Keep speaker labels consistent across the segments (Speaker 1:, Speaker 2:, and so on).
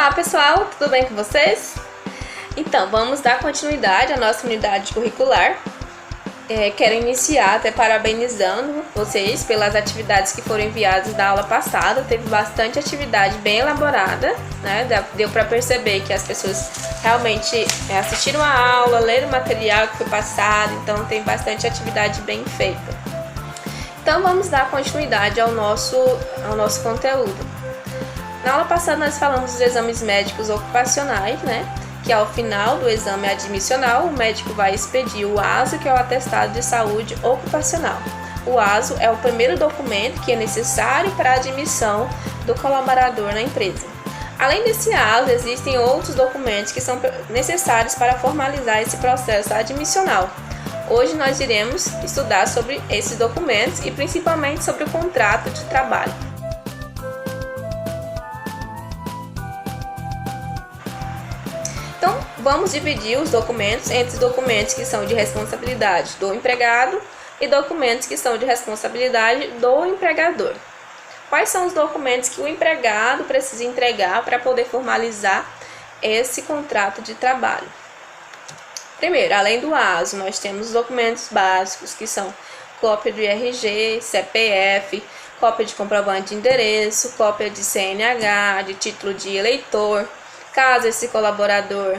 Speaker 1: Olá pessoal, tudo bem com vocês? Então, vamos dar continuidade à nossa unidade curricular. Quero iniciar até parabenizando vocês pelas atividades que foram enviadas da aula passada. Teve bastante atividade bem elaborada, né? Deu para perceber que as pessoas realmente assistiram a aula, leram o material que foi passado, então tem bastante atividade bem feita. Então vamos dar continuidade ao nosso conteúdo. Na aula passada nós falamos dos exames médicos ocupacionais, né? Que ao final do exame admissional, o médico vai expedir o ASO, que é o Atestado de Saúde Ocupacional. O ASO é o primeiro documento que é necessário para a admissão do colaborador na empresa. Além desse ASO, existem outros documentos que são necessários para formalizar esse processo admissional. Hoje nós iremos estudar sobre esses documentos e principalmente sobre o contrato de trabalho. Então, vamos dividir os documentos entre documentos que são de responsabilidade do empregado e documentos que são de responsabilidade do empregador. Quais são os documentos que o empregado precisa entregar para poder formalizar esse contrato de trabalho? Primeiro, além do ASO, nós temos os documentos básicos, que são cópia do RG, CPF, cópia de comprovante de endereço, cópia de CNH, de título de eleitor. Caso esse colaborador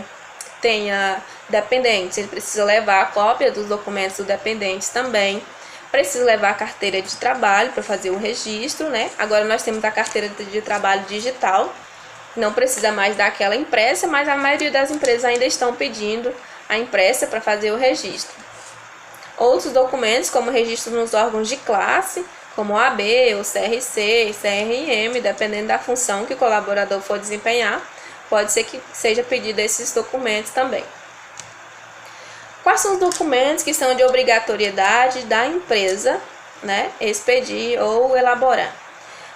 Speaker 1: tenha dependentes, ele precisa levar a cópia dos documentos do dependente também. Precisa levar a carteira de trabalho para fazer o registro, né? Agora nós temos a carteira de trabalho digital. Não precisa mais daquela impressa, mas a maioria das empresas ainda estão pedindo a impressa para fazer o registro. Outros documentos, como registro nos órgãos de classe, como OAB, ou CRC, CRM, dependendo da função que o colaborador for desempenhar, pode ser que seja pedido esses documentos também. Quais são os documentos que são de obrigatoriedade da empresa, né, expedir ou elaborar?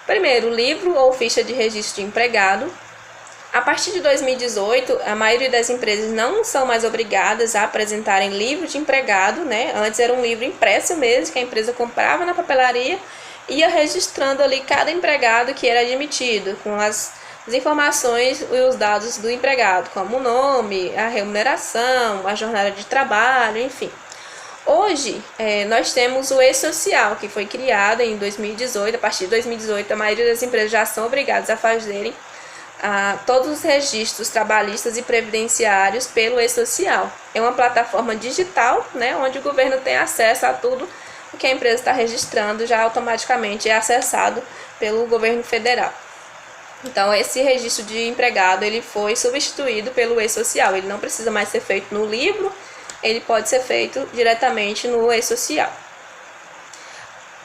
Speaker 1: Primeiro, livro ou ficha de registro de empregado. A partir de 2018, a maioria das empresas não são mais obrigadas a apresentarem livro de empregado, né? Antes era um livro impresso mesmo, que a empresa comprava na papelaria e ia registrando ali cada empregado que era admitido, com as informações e os dados do empregado, como o nome, a remuneração, a jornada de trabalho, enfim. Hoje, nós temos o E-Social, que foi criado em 2018. A partir de 2018, a maioria das empresas já são obrigadas a fazerem todos os registros trabalhistas e previdenciários pelo E-Social. É uma plataforma digital, né, onde o governo tem acesso a tudo o que a empresa está registrando, já automaticamente é acessado pelo governo federal. Então, esse registro de empregado ele foi substituído pelo E-Social. Ele não precisa mais ser feito no livro, ele pode ser feito diretamente no E-Social.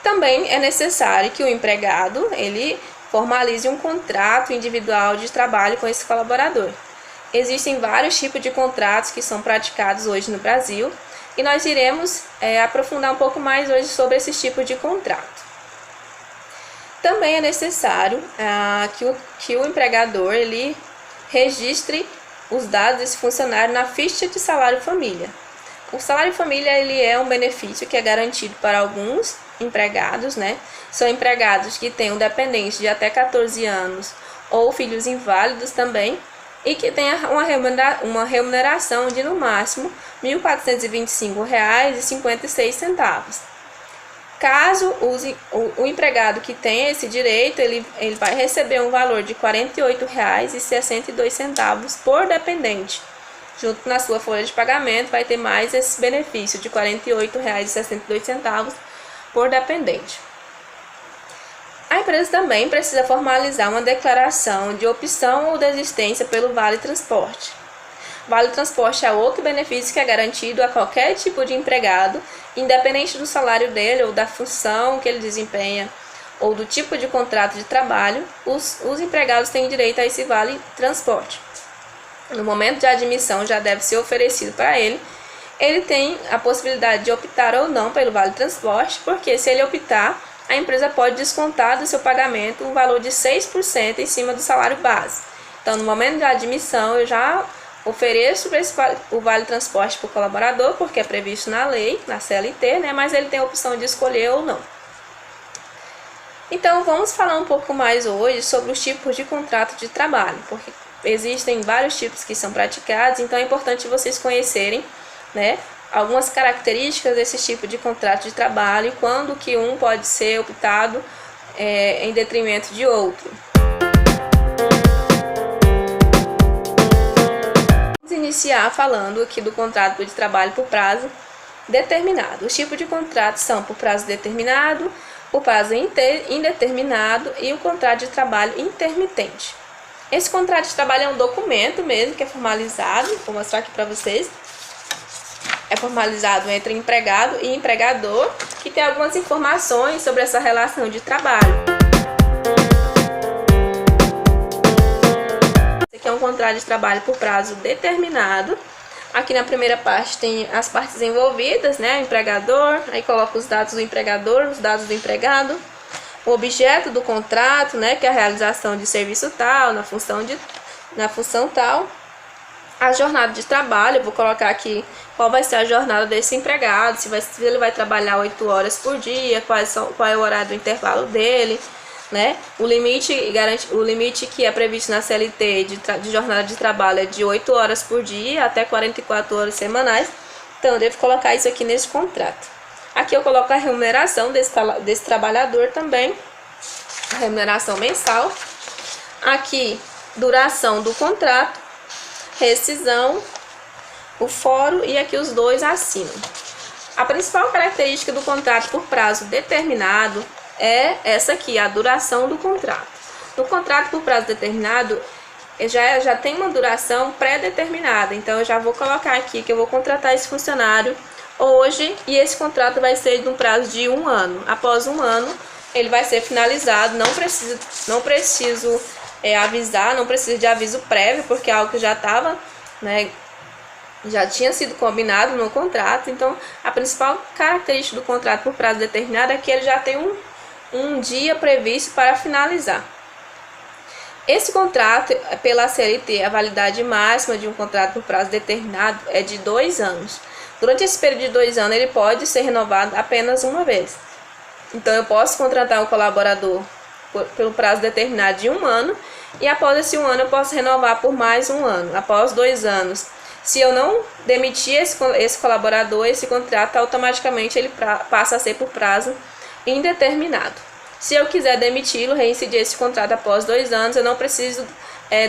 Speaker 1: Também é necessário que o empregado ele formalize um contrato individual de trabalho com esse colaborador. Existem vários tipos de contratos que são praticados hoje no Brasil e nós iremos aprofundar um pouco mais hoje sobre esses tipos de contrato. Também é necessário que o empregador ele registre os dados desse funcionário na ficha de salário-família. O salário-família ele é um benefício que é garantido para alguns empregados, né? São empregados que tenham dependentes de até 14 anos ou filhos inválidos também e que tenham uma remuneração de no máximo R$ 1.425,56. Caso o empregado que tenha esse direito, ele vai receber um valor de R$ 48,62 por dependente. Junto na sua folha de pagamento vai ter mais esse benefício de R$ 48,62 por dependente. A empresa também precisa formalizar uma declaração de opção ou desistência pelo Vale Transporte. Vale Transporte é outro benefício que é garantido a qualquer tipo de empregado, independente do salário dele ou da função que ele desempenha ou do tipo de contrato de trabalho, os empregados têm direito a esse Vale Transporte. No momento de admissão já deve ser oferecido para ele. Ele tem a possibilidade de optar ou não pelo Vale Transporte, porque se ele optar, a empresa pode descontar do seu pagamento um valor de 6% em cima do salário base. Então, no momento de admissão, eu já ofereço o Vale Transporte para o colaborador, porque é previsto na lei, na CLT, né? Mas ele tem a opção de escolher ou não. Então, vamos falar um pouco mais hoje sobre os tipos de contrato de trabalho, porque existem vários tipos que são praticados, então é importante vocês conhecerem, né, algumas características desse tipo de contrato de trabalho e quando que um pode ser optado em detrimento de outro. Vamos iniciar falando aqui do contrato de trabalho por prazo determinado. Os tipos de contratos são por prazo determinado, por prazo indeterminado e o contrato de trabalho intermitente. Esse contrato de trabalho é um documento mesmo que é formalizado, vou mostrar aqui para vocês. É formalizado entre empregado e empregador, que tem algumas informações sobre essa relação de trabalho. Esse aqui é um contrato de trabalho por prazo determinado. Aqui na primeira parte tem as partes envolvidas, né? O empregador, aí coloca os dados do empregador, os dados do empregado, o objeto do contrato, né? Que é a realização de serviço tal, na função tal. A jornada de trabalho, eu vou colocar aqui qual vai ser a jornada desse empregado, se ele vai trabalhar 8 horas por dia, qual é o horário do intervalo dele, né? O limite que é previsto na CLT de jornada de trabalho é de 8 horas por dia até 44 horas semanais, então eu devo colocar isso aqui nesse contrato. Aqui eu coloco a remuneração desse trabalhador também, a remuneração mensal. Aqui, duração do contrato, rescisão, o fórum e aqui os dois assinam. A principal característica do contrato por prazo determinado é essa aqui, a duração do contrato. No contrato por prazo determinado, já tem uma duração pré-determinada, então eu já vou colocar aqui que eu vou contratar esse funcionário hoje e esse contrato vai ser de um prazo de 1 ano. Após 1 ano, ele vai ser finalizado, não preciso avisar, não precisa de aviso prévio, porque é algo que já estava, né, já tinha sido combinado no contrato. Então, a principal característica do contrato por prazo determinado é que ele já tem um dia previsto para finalizar. Esse contrato, pela CLT, a validade máxima de um contrato por prazo determinado é de 2 anos. Durante esse período de 2 anos, ele pode ser renovado apenas uma vez. Então, eu posso contratar um colaborador pelo prazo determinado de 1 ano, e após esse 1 ano eu posso renovar por mais 1 ano. Após 2 anos, se eu não demitir esse colaborador, esse contrato automaticamente ele passa a ser por prazo indeterminado. Se eu quiser demiti-lo, reincidir esse contrato após 2 anos, eu não preciso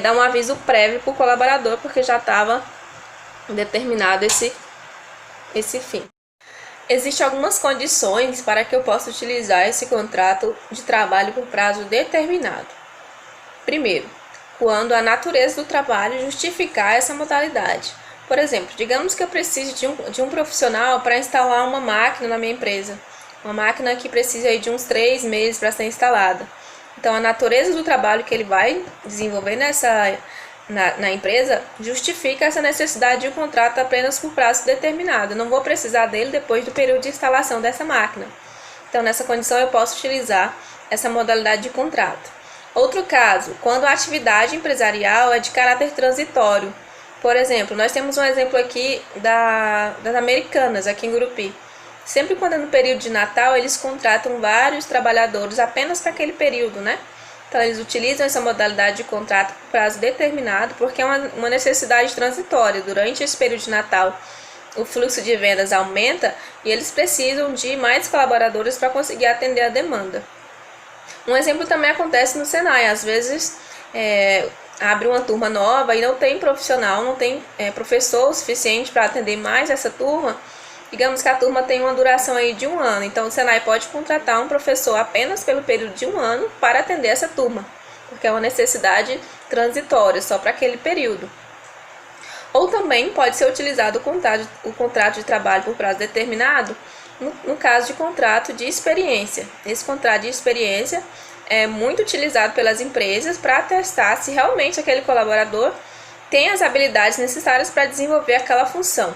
Speaker 1: dar um aviso prévio para o colaborador, porque já estava determinado esse fim. Existem algumas condições para que eu possa utilizar esse contrato de trabalho por prazo determinado. Primeiro, quando a natureza do trabalho justificar essa modalidade. Por exemplo, digamos que eu preciso de um profissional para instalar uma máquina na minha empresa. Uma máquina que precisa aí de uns 3 meses para ser instalada. Então, a natureza do trabalho que ele vai desenvolver na empresa justifica essa necessidade de um contrato apenas por prazo determinado. Eu não vou precisar dele depois do período de instalação dessa máquina. Então, nessa condição, eu posso utilizar essa modalidade de contrato. Outro caso, quando a atividade empresarial é de caráter transitório. Por exemplo, nós temos um exemplo aqui das Americanas, aqui em Gurupi. Sempre quando é no período de Natal, eles contratam vários trabalhadores apenas para aquele período, né? Então, eles utilizam essa modalidade de contrato por prazo determinado porque é uma necessidade transitória. Durante esse período de Natal, o fluxo de vendas aumenta e eles precisam de mais colaboradores para conseguir atender a demanda. Um exemplo também acontece no Senai. Às vezes, abre uma turma nova e não tem profissional, não tem professor o suficiente para atender mais essa turma. Digamos que a turma tem uma duração aí de 1 ano, então o Senai pode contratar um professor apenas pelo período de 1 ano para atender essa turma, porque é uma necessidade transitória, só para aquele período. Ou também pode ser utilizado o contrato de trabalho por prazo determinado no caso de contrato de experiência. Esse contrato de experiência é muito utilizado pelas empresas para testar se realmente aquele colaborador tem as habilidades necessárias para desenvolver aquela função.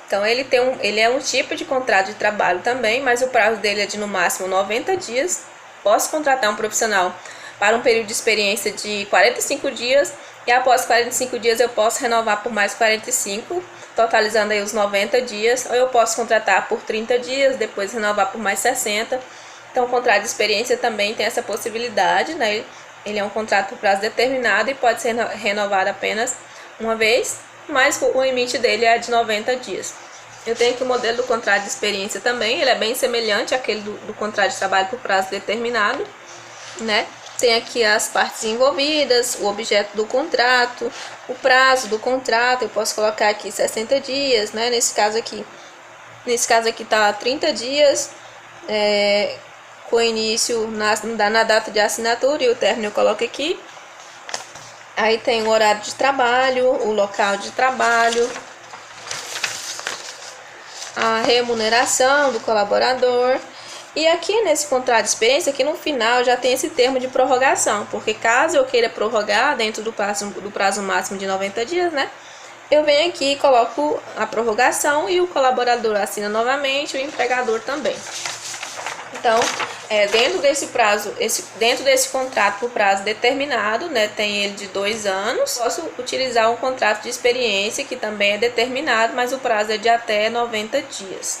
Speaker 1: Então, ele é um tipo de contrato de trabalho também, mas o prazo dele é de no máximo 90 dias. Posso contratar um profissional para um período de experiência de 45 dias e após 45 dias eu posso renovar por mais 45, totalizando aí os 90 dias, ou eu posso contratar por 30 dias, depois renovar por mais 60. Então, o contrato de experiência também tem essa possibilidade, né? Ele é um contrato por prazo determinado e pode ser renovado apenas uma vez, mas o limite dele é de 90 dias. Eu tenho aqui o modelo do contrato de experiência também, ele é bem semelhante àquele do contrato de trabalho por prazo determinado, né? Tem aqui as partes envolvidas, o objeto do contrato, o prazo do contrato, eu posso colocar aqui 60 dias, né? Nesse caso aqui tá 30 dias, com início na data de assinatura e o término eu coloco aqui. Aí tem o horário de trabalho, o local de trabalho, a remuneração do colaborador. E aqui nesse contrato de experiência, aqui no final já tem esse termo de prorrogação, porque caso eu queira prorrogar dentro do prazo máximo de 90 dias, né? Eu venho aqui e coloco a prorrogação e o colaborador assina novamente, o empregador também. Então, dentro desse contrato por prazo determinado, né, tem ele de 2 anos, posso utilizar um contrato de experiência que também é determinado, mas o prazo é de até 90 dias.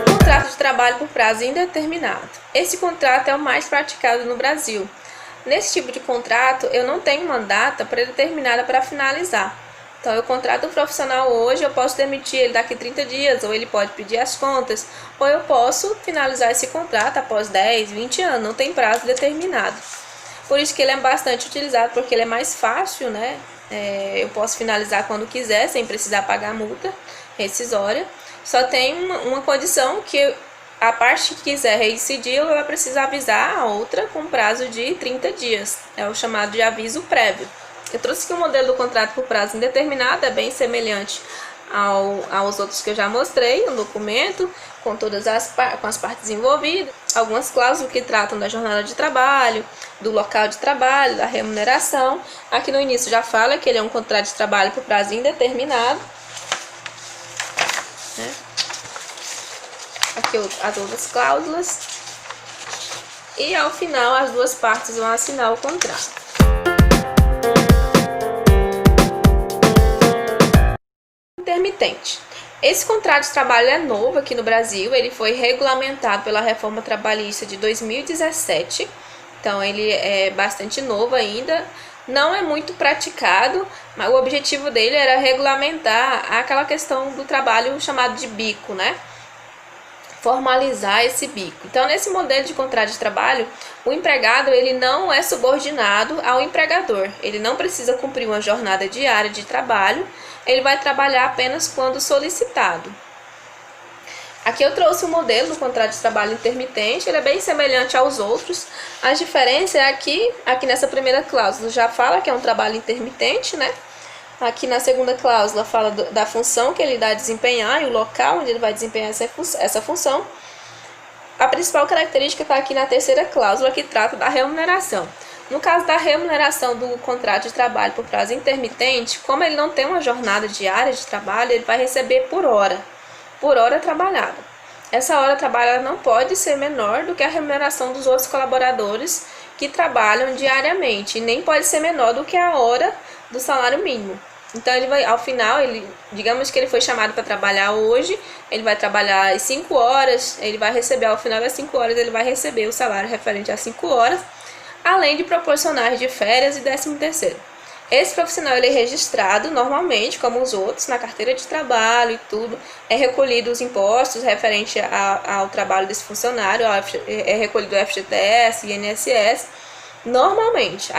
Speaker 1: Contrato de trabalho por prazo indeterminado. Esse contrato é o mais praticado no Brasil. Nesse tipo de contrato, eu não tenho uma data predeterminada para finalizar. Então, eu contrato o profissional hoje, eu posso demitir ele daqui 30 dias, ou ele pode pedir as contas, ou eu posso finalizar esse contrato após 10, 20 anos, não tem prazo determinado. Por isso que ele é bastante utilizado, porque ele é mais fácil, né? Eu posso finalizar quando quiser, sem precisar pagar multa rescisória. Só tem uma condição que a parte que quiser reincidir, ela vai precisar avisar a outra com prazo de 30 dias. É o chamado de aviso prévio. Eu trouxe aqui o modelo do contrato por prazo indeterminado, é bem semelhante aos outros que eu já mostrei, um documento com todas as partes envolvidas, algumas cláusulas que tratam da jornada de trabalho, do local de trabalho, da remuneração. Aqui no início já fala que ele é um contrato de trabalho por prazo indeterminado, né? Aqui as outras cláusulas. E ao final as duas partes vão assinar o contrato. Intermitente. Esse contrato de trabalho é novo aqui no Brasil, ele foi regulamentado pela reforma trabalhista de 2017, então ele é bastante novo ainda, não é muito praticado, mas o objetivo dele era regulamentar aquela questão do trabalho chamado de bico, né? Formalizar esse bico. Então, nesse modelo de contrato de trabalho, o empregado ele não é subordinado ao empregador, ele não precisa cumprir uma jornada diária de trabalho, ele vai trabalhar apenas quando solicitado. Aqui eu trouxe o modelo do contrato de trabalho intermitente, ele é bem semelhante aos outros. A diferença é aqui nessa primeira cláusula já fala que é um trabalho intermitente, né? Aqui na segunda cláusula fala da função que ele dá a desempenhar e o local onde ele vai desempenhar essa função. A principal característica está aqui na terceira cláusula, que trata da remuneração. No caso da remuneração do contrato de trabalho por prazo intermitente, como ele não tem uma jornada diária de trabalho, ele vai receber por hora trabalhada. Essa hora trabalhada não pode ser menor do que a remuneração dos outros colaboradores que trabalham diariamente, e nem pode ser menor do que a hora do salário mínimo. Então, ele vai, ao final, digamos que ele foi chamado para trabalhar hoje, ele vai trabalhar as 5 horas, ele vai receber, ao final das 5 horas, ele vai receber o salário referente às 5 horas, além de proporcionais de férias e 13º. Esse profissional ele é registrado normalmente, como os outros, na carteira de trabalho e tudo, é recolhido os impostos referente ao trabalho desse funcionário, é recolhido o FGTS, INSS, normalmente.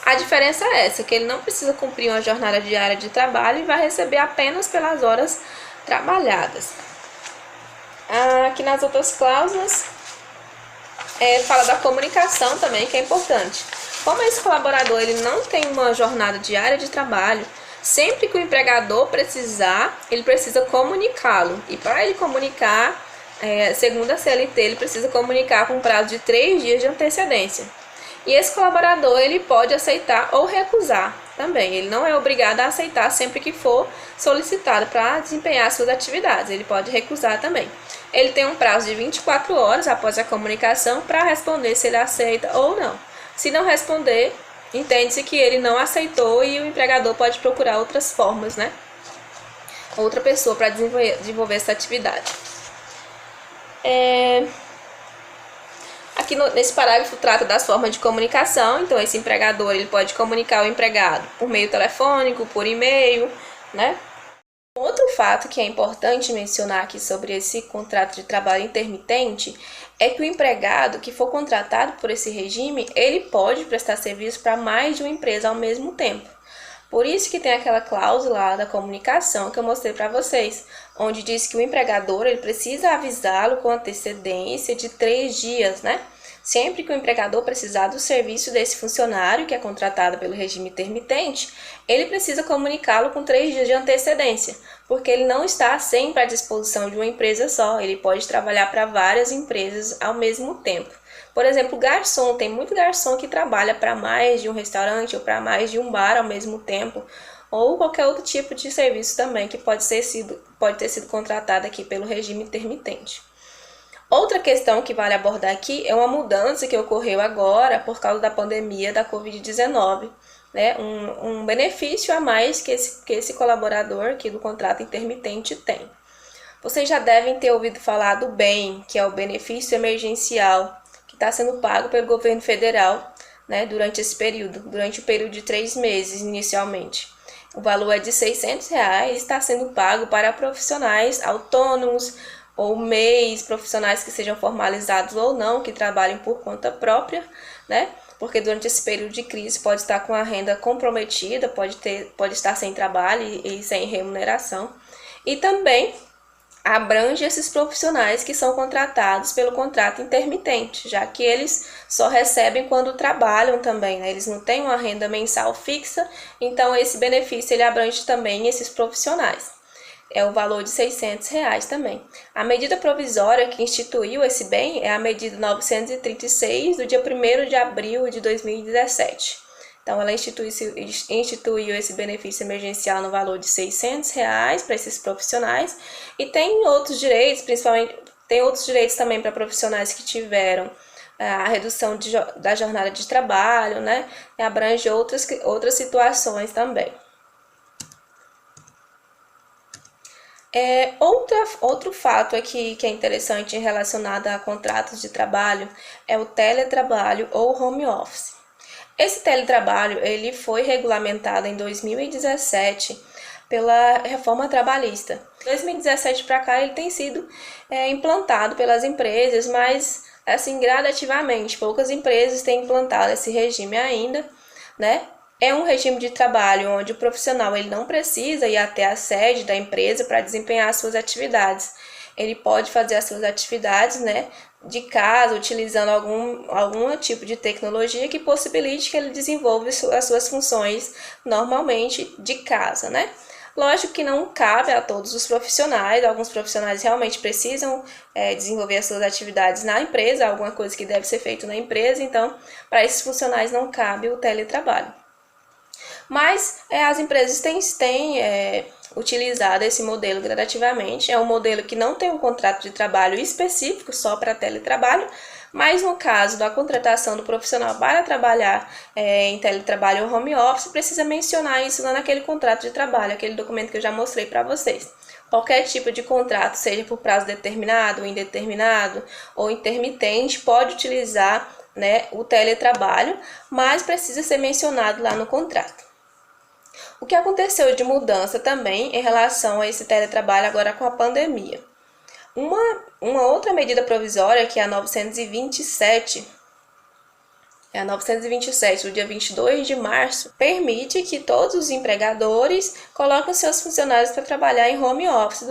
Speaker 1: A diferença é essa, que ele não precisa cumprir uma jornada diária de trabalho e vai receber apenas pelas horas trabalhadas. Aqui nas outras cláusulas, fala da comunicação também, que é importante. Como esse colaborador ele não tem uma jornada diária de trabalho, sempre que o empregador precisar, ele precisa comunicá-lo. E para ele comunicar, segundo a CLT, ele precisa comunicar com prazo de 3 dias de antecedência. E esse colaborador ele pode aceitar ou recusar também. Ele não é obrigado a aceitar sempre que for solicitado para desempenhar suas atividades. Ele pode recusar também. Ele tem um prazo de 24 horas após a comunicação para responder se ele aceita ou não. Se não responder, entende-se que ele não aceitou e o empregador pode procurar outras formas, né? Outra pessoa para desenvolver essa atividade. Aqui nesse parágrafo trata das formas de comunicação, então esse empregador ele pode comunicar o empregado por meio telefônico, por e-mail, né? Outro fato que é importante mencionar aqui sobre esse contrato de trabalho intermitente é que o empregado que for contratado por esse regime, ele pode prestar serviço para mais de uma empresa ao mesmo tempo. Por isso que tem aquela cláusula da comunicação que eu mostrei para vocês, onde diz que o empregador ele precisa avisá-lo com antecedência de 3 dias, né? Sempre que o empregador precisar do serviço desse funcionário que é contratado pelo regime intermitente, ele precisa comunicá-lo com 3 dias de antecedência, porque ele não está sempre à disposição de uma empresa só, ele pode trabalhar para várias empresas ao mesmo tempo. Por exemplo, garçom, tem muito garçom que trabalha para mais de um restaurante ou para mais de um bar ao mesmo tempo, ou qualquer outro tipo de serviço também que pode ter sido contratado aqui pelo regime intermitente. Outra questão que vale abordar aqui é uma mudança que ocorreu agora por causa da pandemia da Covid-19, né? Um benefício a mais que esse colaborador aqui do contrato intermitente tem. Vocês já devem ter ouvido falar do BEM, que é o benefício emergencial, que está sendo pago pelo governo federal, né, durante o período de 3 meses inicialmente. O valor é de R$ 600 e está sendo pago para profissionais autônomos ou MEIs, profissionais que sejam formalizados ou não, que trabalhem por conta própria, né? Porque durante esse período de crise pode estar com a renda comprometida, pode estar sem trabalho e sem remuneração. E também abrange esses profissionais que são contratados pelo contrato intermitente, já que eles só recebem quando trabalham também, né? Eles não têm uma renda mensal fixa, então esse benefício ele abrange também esses profissionais. É o valor de R$ 600 também. A medida provisória que instituiu esse bem é a medida 936 do dia 1º de abril de 2017. Então, ela instituiu esse benefício emergencial no valor de R$ 600 para esses profissionais e tem outros direitos, principalmente tem outros direitos também para profissionais que tiveram a redução da jornada de trabalho, né? E abrange outras situações também. Outro fato aqui que é interessante relacionado a contratos de trabalho é o teletrabalho ou home office. Esse teletrabalho ele foi regulamentado em 2017 pela reforma trabalhista. De 2017 para cá ele tem sido implantado pelas empresas, mas assim gradativamente. Poucas empresas têm implantado esse regime ainda, né? É um regime de trabalho onde o profissional ele não precisa ir até a sede da empresa para desempenhar as suas atividades. Ele pode fazer as suas atividades, né, de casa, utilizando algum tipo de tecnologia que possibilite que ele desenvolva as suas funções normalmente de casa, né? Lógico que não cabe a todos os profissionais, alguns profissionais realmente precisam desenvolver as suas atividades na empresa, alguma coisa que deve ser feita na empresa, então para esses funcionários não cabe o teletrabalho. Mas as empresas têm utilizado esse modelo gradativamente. É um modelo que não tem um contrato de trabalho específico só para teletrabalho, mas no caso da contratação do profissional para trabalhar em teletrabalho ou home office, precisa mencionar isso lá naquele contrato de trabalho, aquele documento que eu já mostrei para vocês. Qualquer tipo de contrato, seja por prazo determinado, indeterminado ou intermitente, pode utilizar, né, o teletrabalho, mas precisa ser mencionado lá no contrato. O que aconteceu de mudança também em relação a esse teletrabalho agora com a pandemia? Uma outra medida provisória, que é a 927, do dia 22 de março, permite que todos os empregadores coloquem seus funcionários para trabalhar em home office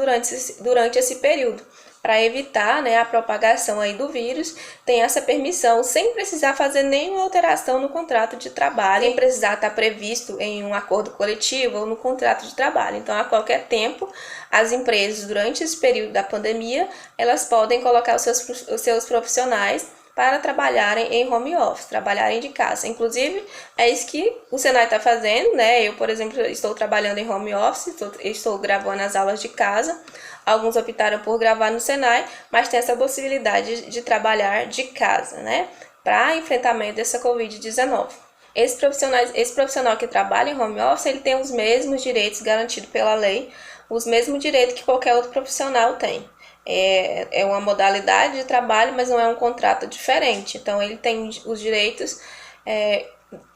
Speaker 1: durante esse período. Para evitar, né, a propagação aí do vírus, tem essa permissão sem precisar fazer nenhuma alteração no contrato de trabalho, sem precisar estar previsto em um acordo coletivo ou no contrato de trabalho. Então, a qualquer tempo, as empresas, durante esse período da pandemia, elas podem colocar os seus profissionais para trabalharem em home office, trabalharem de casa. Inclusive, é isso que o Senai está fazendo, né? Eu, por exemplo, estou trabalhando em home office, estou gravando as aulas de casa. Alguns optaram por gravar no Senai, mas tem essa possibilidade de trabalhar de casa, né? Para enfrentamento dessa Covid-19. Esse profissional que trabalha em home office, ele tem os mesmos direitos garantidos pela lei, os mesmos direitos que qualquer outro profissional tem. É uma modalidade de trabalho, mas não é um contrato diferente. Então, ele tem os direitos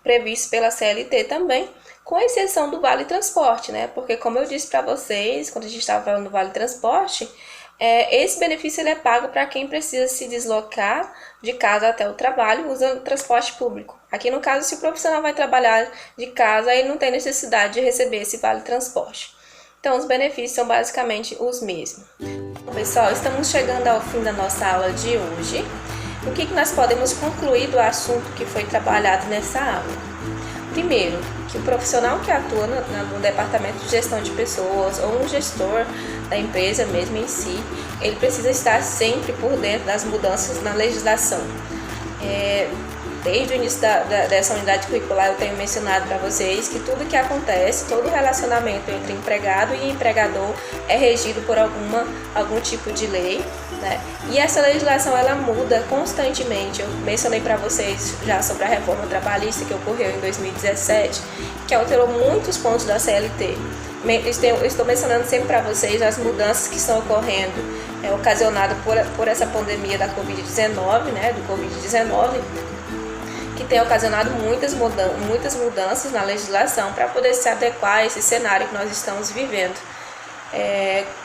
Speaker 1: previstos pela CLT também, com exceção do Vale Transporte, né? Porque, como eu disse para vocês, quando a gente estava falando do Vale Transporte, esse benefício ele é pago para quem precisa se deslocar de casa até o trabalho usando transporte público. Aqui, no caso, se o profissional vai trabalhar de casa, ele não tem necessidade de receber esse Vale Transporte. Então, os benefícios são basicamente os mesmos. Pessoal, estamos chegando ao fim da nossa aula de hoje. O que nós podemos concluir do assunto que foi trabalhado nessa aula? Primeiro, que o profissional que atua no departamento de gestão de pessoas ou um gestor da empresa mesmo em si, ele precisa estar sempre por dentro das mudanças na legislação. Desde o início dessa unidade curricular eu tenho mencionado para vocês que tudo que acontece, todo relacionamento entre empregado e empregador é regido por algum tipo de lei, né? E essa legislação ela muda constantemente. Eu mencionei para vocês já sobre a reforma trabalhista que ocorreu em 2017, que alterou muitos pontos da CLT. Eu estou mencionando sempre para vocês as mudanças que estão ocorrendo, ocasionadas por essa pandemia da Covid-19, né, do Covid-19, que tem ocasionado muitas mudanças na legislação para poder se adequar a esse cenário que nós estamos vivendo.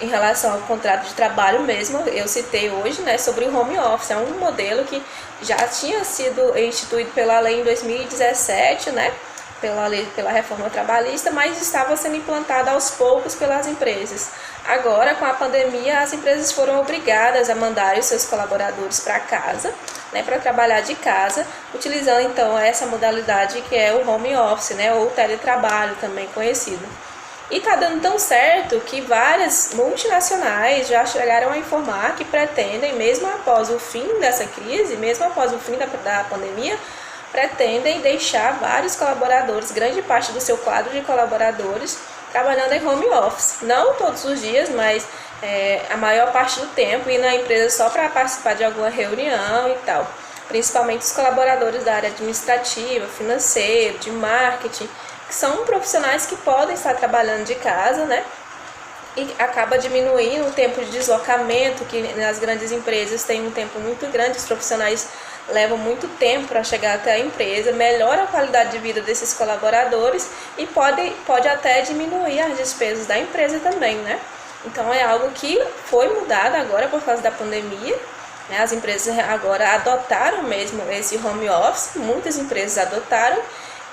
Speaker 1: Em relação ao contrato de trabalho mesmo, eu citei hoje, né, sobre o home office. É um modelo que já tinha sido instituído pela lei em 2017, né, pela reforma trabalhista, mas estava sendo implantado aos poucos pelas empresas. Agora, com a pandemia, as empresas foram obrigadas a mandar os seus colaboradores para casa, né, para trabalhar de casa, utilizando então essa modalidade que é o home office, né, ou teletrabalho também conhecido. E está dando tão certo que várias multinacionais já chegaram a informar que pretendem, mesmo após o fim dessa crise, mesmo após o fim da pandemia, pretendem deixar vários colaboradores, grande parte do seu quadro de colaboradores, trabalhando em home office. Não todos os dias, mas a maior parte do tempo, ir na empresa só para participar de alguma reunião e tal. Principalmente os colaboradores da área administrativa, financeira, de marketing, que são profissionais que podem estar trabalhando de casa, né? E acaba diminuindo o tempo de deslocamento, que nas grandes empresas tem um tempo muito grande, os profissionais levam muito tempo para chegar até a empresa, melhora a qualidade de vida desses colaboradores e pode até diminuir as despesas da empresa também, né? Então é algo que foi mudado agora por causa da pandemia, né? As empresas agora adotaram mesmo esse home office, muitas empresas adotaram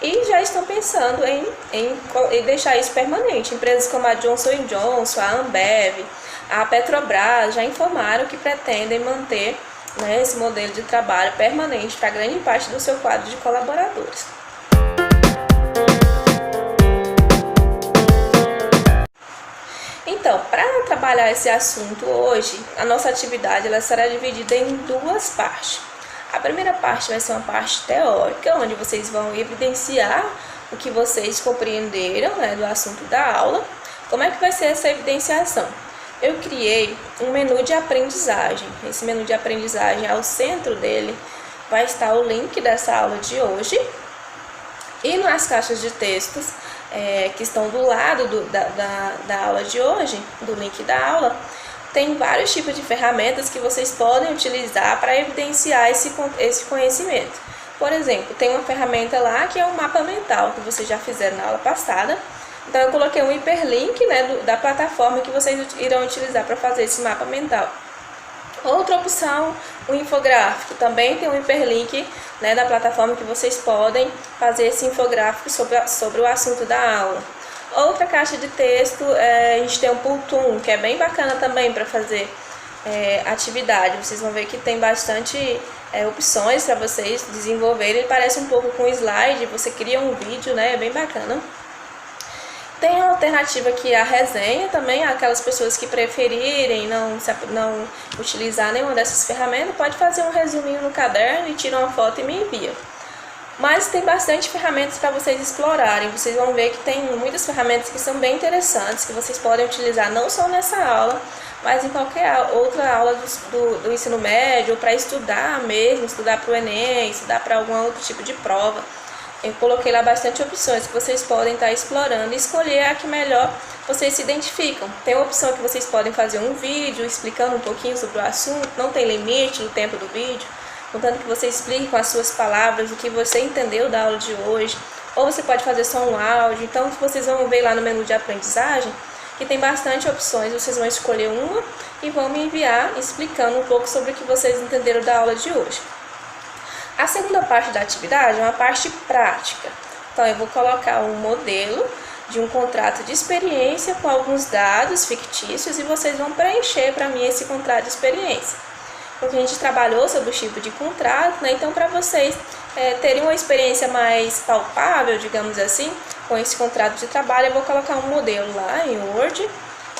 Speaker 1: e já estão pensando em deixar isso permanente. Empresas como a Johnson & Johnson, a Ambev, a Petrobras já informaram que pretendem manter, né, esse modelo de trabalho permanente para grande parte do seu quadro de colaboradores. Então, para trabalhar esse assunto hoje, a nossa atividade ela será dividida em duas partes. A primeira parte vai ser uma parte teórica, onde vocês vão evidenciar o que vocês compreenderam, né, do assunto da aula. Como é que vai ser essa evidenciação? Eu criei um menu de aprendizagem. Esse menu de aprendizagem, ao centro dele, vai estar o link dessa aula de hoje. E nas caixas de textos que estão do lado da aula de hoje, do link da aula, tem vários tipos de ferramentas que vocês podem utilizar para evidenciar esse conhecimento. Por exemplo, tem uma ferramenta lá que é um mapa mental, que vocês já fizeram na aula passada. Então, eu coloquei um hiperlink, né, da plataforma que vocês irão utilizar para fazer esse mapa mental. Outra opção, o infográfico. Também tem um hiperlink, né, da plataforma que vocês podem fazer esse infográfico sobre o assunto da aula. Outra caixa de texto, a gente tem um Pultum, que é bem bacana também para fazer atividade. Vocês vão ver que tem bastante opções para vocês desenvolverem. Ele parece um pouco com slide, você cria um vídeo, né, é bem bacana. Tem a alternativa que é a resenha também, aquelas pessoas que preferirem não utilizar nenhuma dessas ferramentas, pode fazer um resuminho no caderno e tira uma foto e me envia. Mas tem bastante ferramentas para vocês explorarem, vocês vão ver que tem muitas ferramentas que são bem interessantes, que vocês podem utilizar não só nessa aula, mas em qualquer outra aula do ensino médio, ou para estudar mesmo, estudar para o Enem, estudar para algum outro tipo de prova. Eu coloquei lá bastante opções que vocês podem estar explorando e escolher a que melhor vocês se identificam. Tem a opção que vocês podem fazer um vídeo explicando um pouquinho sobre o assunto, não tem limite no tempo do vídeo, contanto que você explique com as suas palavras o que você entendeu da aula de hoje, ou você pode fazer só um áudio. Então vocês vão ver lá no menu de aprendizagem que tem bastante opções, vocês vão escolher uma e vão me enviar explicando um pouco sobre o que vocês entenderam da aula de hoje. A segunda parte da atividade é uma parte prática. Então, eu vou colocar um modelo de um contrato de experiência com alguns dados fictícios e vocês vão preencher para mim esse contrato de experiência. Porque a gente trabalhou sobre o tipo de contrato, né? Então, para vocês terem uma experiência mais palpável, digamos assim, com esse contrato de trabalho, eu vou colocar um modelo lá em Word.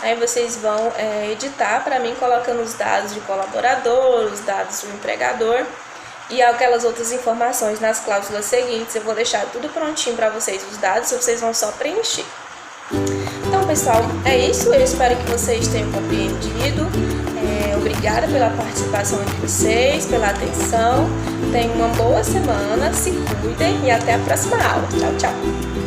Speaker 1: Aí vocês vão editar para mim, colocando os dados de colaborador, os dados do empregador e aquelas outras informações nas cláusulas seguintes. Eu vou deixar tudo prontinho para vocês, os dados, vocês vão só preencher. Então, pessoal, é isso. Eu espero que vocês tenham compreendido. Obrigada pela participação de vocês, pela atenção. Tenham uma boa semana, se cuidem e até a próxima aula. Tchau, tchau!